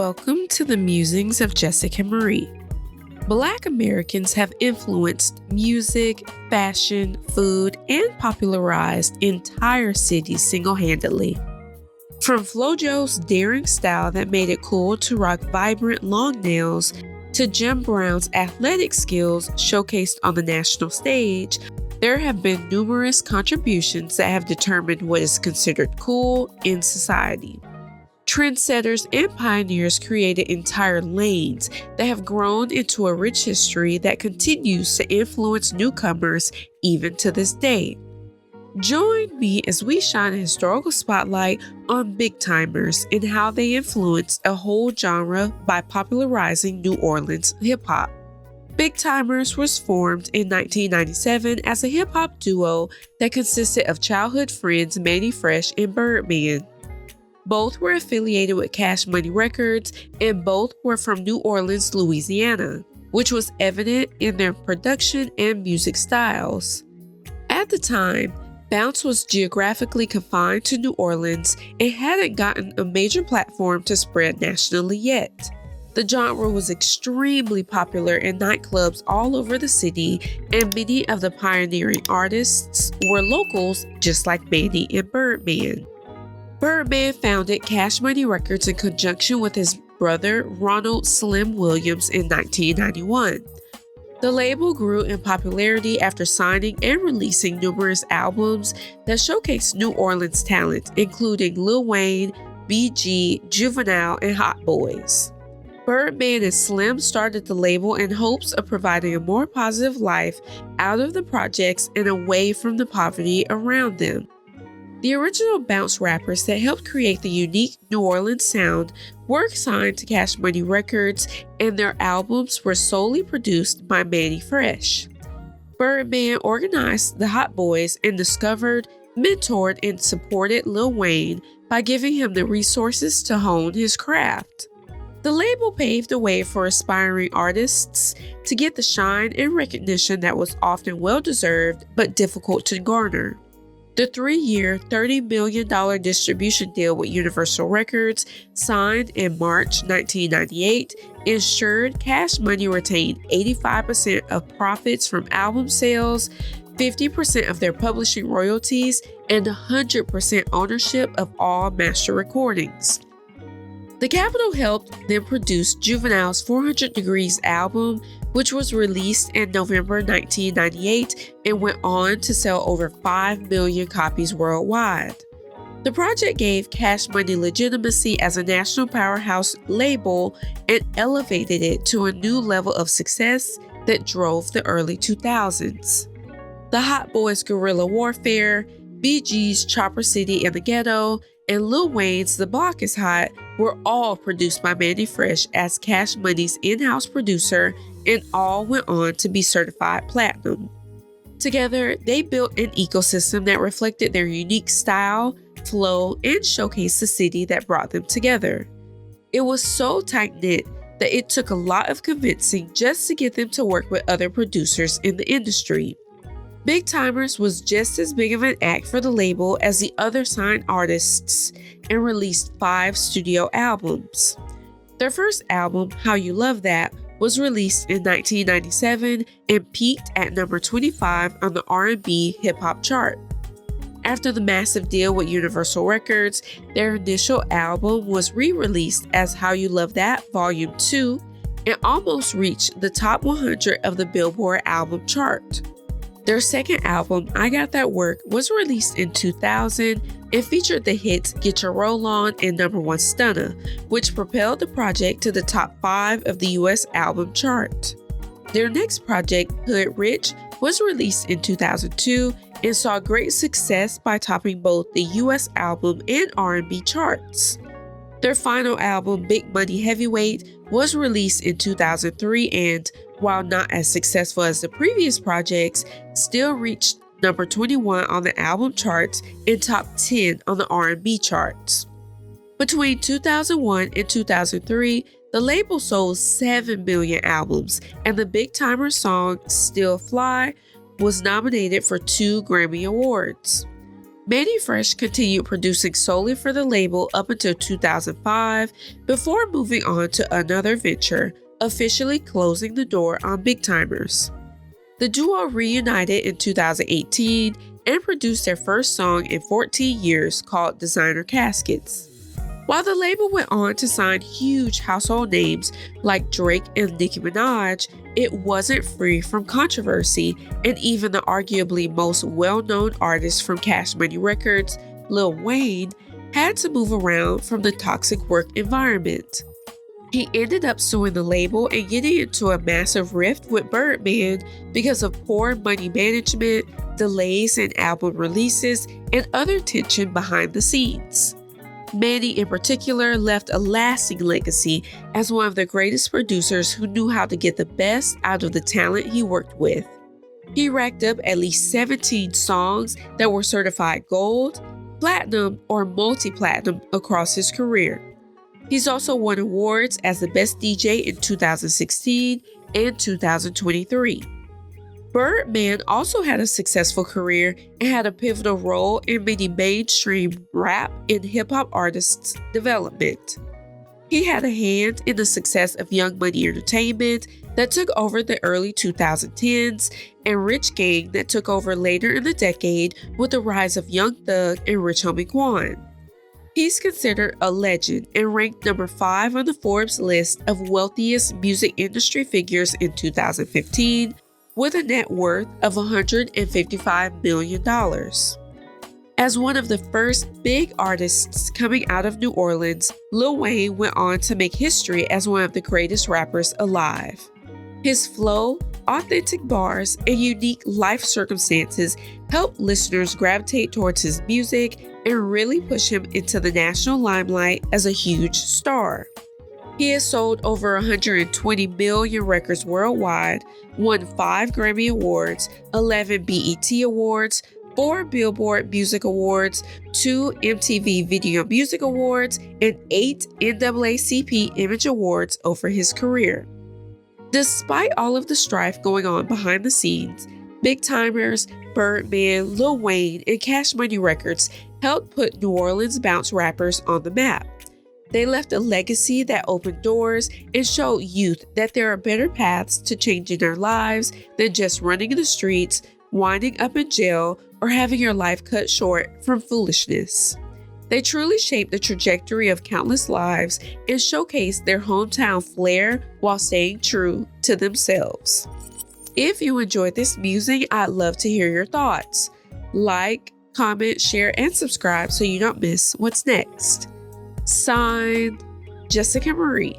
Welcome to the Musings of Jessica Marie. Black Americans have influenced music, fashion, food, and popularized entire cities single-handedly. From Flo-Jo's daring style that made it cool to rock vibrant long nails, to Jim Brown's athletic skills showcased on the national stage, there have been numerous contributions that have determined what is considered cool in society. Trendsetters and pioneers created entire lanes that have grown into a rich history that continues to influence newcomers even to this day. Join me as we shine a historical spotlight on Big Tymers and how they influenced a whole genre by popularizing New Orleans hip-hop. Big Tymers was formed in 1997 as a hip-hop duo that consisted of childhood friends Mannie Fresh and Birdman. Both were affiliated with Cash Money Records, and both were from New Orleans, Louisiana, which was evident in their production and music styles. At the time, bounce was geographically confined to New Orleans and hadn't gotten a major platform to spread nationally yet. The genre was extremely popular in nightclubs all over the city, and many of the pioneering artists were locals just like Mannie and Birdman. Birdman founded Cash Money Records in conjunction with his brother Ronald Slim Williams in 1991. The label grew in popularity after signing and releasing numerous albums that showcased New Orleans talent, including Lil Wayne, BG, Juvenile, and Hot Boys. Birdman and Slim started the label in hopes of providing a more positive life out of the projects and away from the poverty around them. The original bounce rappers that helped create the unique New Orleans sound were signed to Cash Money Records, and their albums were solely produced by Mannie Fresh. Birdman organized the Hot Boys and discovered, mentored, and supported Lil Wayne by giving him the resources to hone his craft. The label paved the way for aspiring artists to get the shine and recognition that was often well-deserved but difficult to garner. The 3-year, $30 million distribution deal with Universal Records, signed in March 1998, ensured Cash Money retained 85% of profits from album sales, 50% of their publishing royalties, and 100% ownership of all master recordings. The Capitol helped them produce Juvenile's 400 Degrees album, which was released in November 1998 and went on to sell over 5 million copies worldwide. The project gave Cash Money legitimacy as a national powerhouse label and elevated it to a new level of success that drove the early 2000s. The Hot Boys' Guerrilla Warfare, BG's Chopper City in the Ghetto, and Lil Wayne's The Block is Hot were all produced by Mannie Fresh as Cash Money's in-house producer, and all went on to be certified platinum. Together, they built an ecosystem that reflected their unique style, flow, and showcased the city that brought them together. It was so tight-knit that it took a lot of convincing just to get them to work with other producers in the industry. Big Tymers was just as big of an act for the label as the other signed artists and released 5 studio albums. Their first album, How You Love That, was released in 1997 and peaked at number 25 on the R&B hip-hop chart. After the massive deal with Universal Records, their initial album was re-released as How You Love That Volume 2 and almost reached the top 100 of the Billboard album chart. Their second album, I Got That Work, was released in 2000 and featured the hits Get Your Roll On and Number 1 Stunner, which propelled the project to the top 5 of the US album chart. Their next project, Hood Rich, was released in 2002 and saw great success by topping both the US album and R&B charts. Their final album, Big Money Heavyweight, was released in 2003 and, while not as successful as the previous projects, still reached number 21 on the album charts and top 10 on the R&B charts. Between 2001 and 2003, the label sold 7 million albums, and the Big Tymer song Still Fly was nominated for 2 Grammy Awards. Mannie Fresh continued producing solely for the label up until 2005 before moving on to another venture, officially closing the door on Big Tymers. The duo reunited in 2018 and produced their first song in 14 years called Designer Caskets. While the label went on to sign huge household names like Drake and Nicki Minaj, it wasn't free from controversy, and even the arguably most well-known artist from Cash Money Records, Lil Wayne, had to move around from the toxic work environment. He ended up suing the label and getting into a massive rift with Birdman because of poor money management, delays in album releases, and other tension behind the scenes. Mannie in particular left a lasting legacy as one of the greatest producers who knew how to get the best out of the talent he worked with. He racked up at least 17 songs that were certified gold, platinum, or multi-platinum across his career. He's also won awards as the best DJ in 2016 and 2023. Birdman also had a successful career and had a pivotal role in many mainstream rap and hip-hop artists' development. He had a hand in the success of Young Money Entertainment that took over the early 2010s and Rich Gang that took over later in the decade with the rise of Young Thug and Rich Homie Quan. He's considered a legend and ranked number 5 on the Forbes list of wealthiest music industry figures in 2015, with a net worth of $155 million. As one of the first big artists coming out of New Orleans, Lil Wayne went on to make history as one of the greatest rappers alive. His flow, authentic bars, and unique life circumstances helped listeners gravitate towards his music and really push him into the national limelight as a huge star. He has sold over 120 million records worldwide, won 5 Grammy Awards, 11 BET Awards, 4 Billboard Music Awards, 2 MTV Video Music Awards, and 8 NAACP Image Awards over his career. Despite all of the strife going on behind the scenes, Big Tymers, Birdman, Lil Wayne, and Cash Money Records helped put New Orleans bounce rappers on the map. They left a legacy that opened doors and showed youth that there are better paths to changing their lives than just running in the streets, winding up in jail, or having your life cut short from foolishness. They truly shaped the trajectory of countless lives and showcased their hometown flair while staying true to themselves. If you enjoyed this musing, I'd love to hear your thoughts. Like, comment, share, and subscribe so you don't miss what's next. Signed, Jessica Marie.